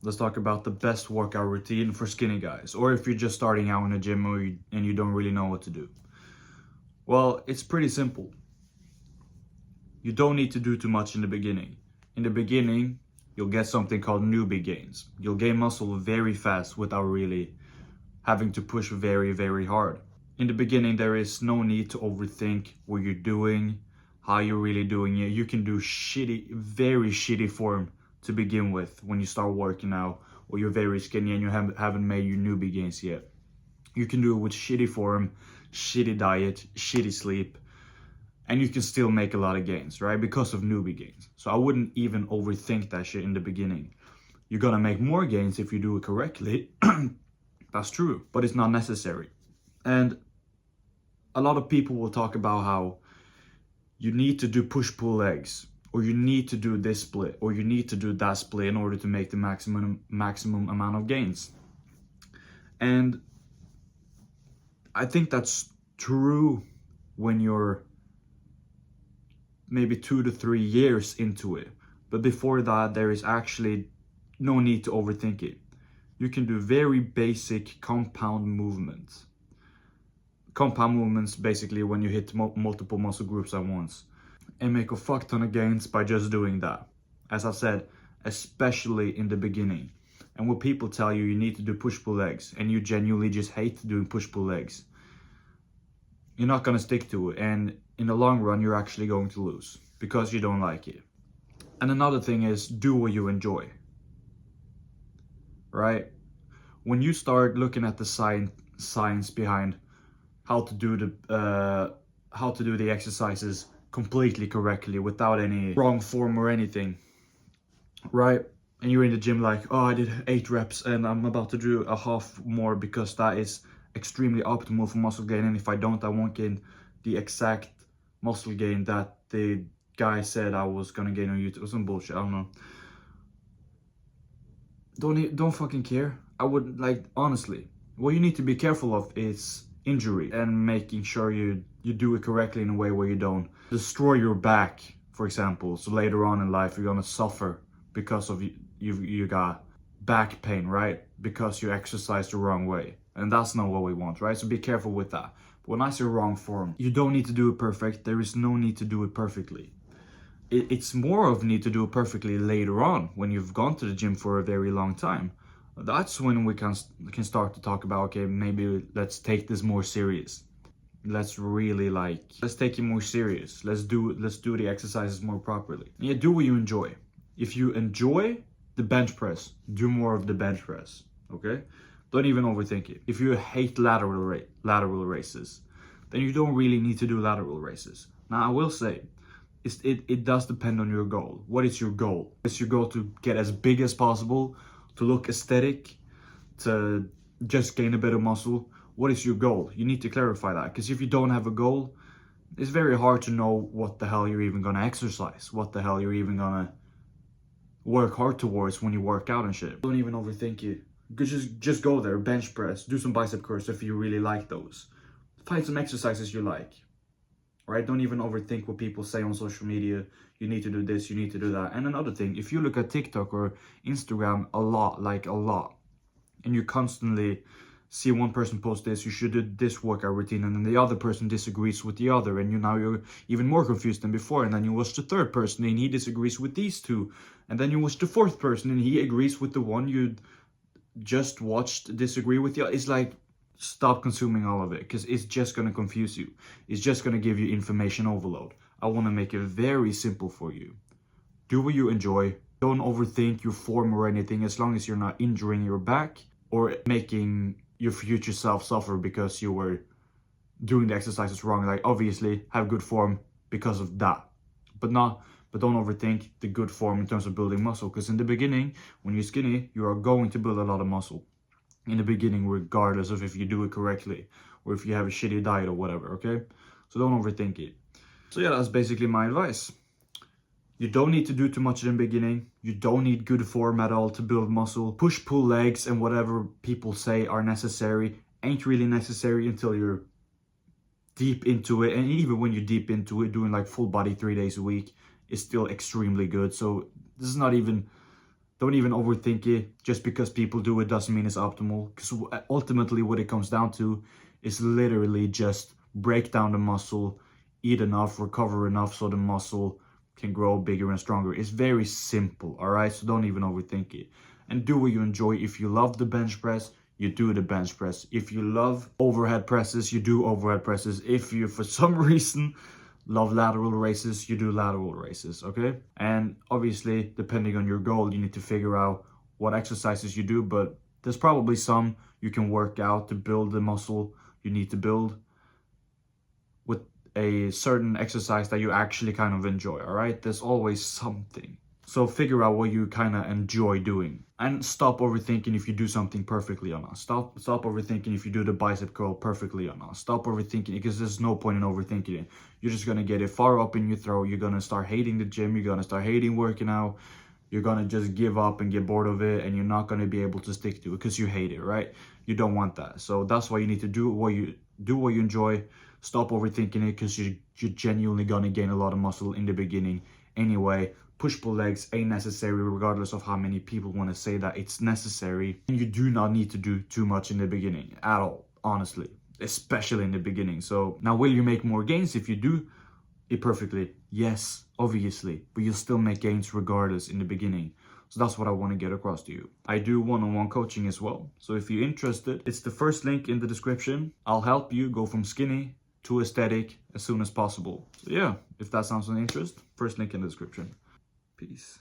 let's talk about the best workout routine for skinny guys, or if you're just starting out in a gym and you don't really know what to do. Well, it's pretty simple. You don't need to do too much in the beginning. In the beginning, you'll get something called newbie gains. You'll gain muscle very fast without really having to push very, very hard. In the beginning, there is no need to overthink what you're doing, how you're really doing it. You can do very shitty form to begin with when you start working out, or you're very skinny and you haven't made your newbie gains yet. You can do it with shitty form, shitty diet, shitty sleep, and you can still make a lot of gains, right? Because of newbie gains. So I wouldn't even overthink that shit in the beginning. You're gonna make more gains if you do it correctly. That's true, but it's not necessary. And a lot of people will talk about how you need to do push-pull legs, or you need to do this split, or you need to do that split in order to make the maximum amount of gains. And I think that's true when you're maybe 2 to 3 years into it. But before that, there is actually no need to overthink it. You can do very basic compound movements. Compound movements basically when you hit multiple muscle groups at once, and make a fuck ton of gains by just doing that. As I said, especially in the beginning. And when people tell you need to do push-pull legs and you genuinely just hate doing push-pull legs, you're not gonna stick to it, and in the long run you're actually going to lose because you don't like it. And another thing is, do what you enjoy, right? When you start looking at the science behind how to do the exercises completely correctly without any wrong form or anything, right? And you're in the gym like, oh, I did 8 reps and I'm about to do a half more because that is extremely optimal for muscle gain, and if I don't, I won't gain the exact muscle gain that the guy said I was gonna gain on YouTube or some bullshit. I don't know. Don't fucking care. I would, like, honestly, what you need to be careful of is injury, and making sure you do it correctly in a way where you don't destroy your back, for example. So later on in life you're gonna suffer because of you got back pain, right? Because you exercised the wrong way. And that's not what we want, right? So be careful with that. But when I say wrong form, you don't need to do it perfect. There is no need to do it perfectly. It's more of need to do it perfectly later on, when you've gone to the gym for a very long time. That's when we can start to talk about, okay, maybe let's take this more serious. Let's take it more serious. Let's do the exercises more properly. Yeah, do what you enjoy. If you enjoy the bench press, do more of the bench press, okay? Don't even overthink it. If you hate lateral raises, then you don't really need to do lateral raises. Now, I will say, it does depend on your goal. What is your goal? Is your goal to get as big as possible, to look aesthetic, to just gain a bit of muscle? What is your goal? You need to clarify that, because if you don't have a goal, it's very hard to know what the hell you're even gonna exercise, what the hell you're even gonna work hard towards when you work out and shit. Don't even overthink it. Just go there, bench press, do some bicep curls if you really like those. Find some exercises you like, right? Don't even overthink what people say on social media. You need to do this, you need to do that. And another thing, if you look at TikTok or Instagram a lot, and you constantly see one person post this, you should do this workout routine, and then the other person disagrees with the other, and you're even more confused than before, and then you watch the third person and he disagrees with these two, and then you watch the fourth person and he agrees with the one you just watched disagree with you. It's like, stop consuming all of it, because it's just going to confuse you. It's just going to give you information overload. I want to make it very simple for you. Do what you enjoy. Don't overthink your form or anything, as long as you're not injuring your back or making your future self suffer because you were doing the exercises wrong. Like, obviously have good form because of that, but don't overthink the good form in terms of building muscle, because in the beginning, when you're skinny, you are going to build a lot of muscle in the beginning, regardless of if you do it correctly or if you have a shitty diet or whatever, okay? So don't overthink it. So yeah, that's basically my advice. You don't need to do too much in the beginning. You don't need good form at all to build muscle. Push-pull legs and whatever people say are necessary ain't really necessary until you're deep into it. And even when you're deep into it, doing like full body 3 days a week is still extremely good. So this is not even Don't even overthink it. Just because people do it doesn't mean it's optimal. Because ultimately what it comes down to is literally just break down the muscle, eat enough, recover enough so the muscle can grow bigger and stronger. It's very simple, all right? So don't even overthink it. And do what you enjoy. If you love the bench press, you do the bench press. If you love overhead presses, you do overhead presses. If you, for some reason, love lateral raises, you do lateral raises, okay? And obviously, depending on your goal, you need to figure out what exercises you do, but there's probably some you can work out to build the muscle you need to build with a certain exercise that you actually kind of enjoy, all right? There's always something. So figure out what you kind of enjoy doing, and stop overthinking if you do something perfectly or not. Stop overthinking if you do the bicep curl perfectly or not. Stop overthinking it, because there's no point in overthinking it. You're just gonna get it far up in your throat. You're gonna start hating the gym. You're gonna start hating working out. You're gonna just give up and get bored of it, and you're not gonna be able to stick to it because you hate it, right? You don't want that. So that's why you need to do what you enjoy. Stop overthinking it, because you're genuinely gonna gain a lot of muscle in the beginning anyway. Push-pull legs ain't necessary, regardless of how many people want to say that it's necessary. And you do not need to do too much in the beginning at all, honestly, especially in the beginning. So now, will you make more gains if you do it perfectly? Yes, obviously, but you'll still make gains regardless in the beginning. So that's what I want to get across to you. I do one-on-one coaching as well. So if you're interested, it's the first link in the description. I'll help you go from skinny to aesthetic as soon as possible. So yeah, if that sounds of interest, first link in the description. Peace.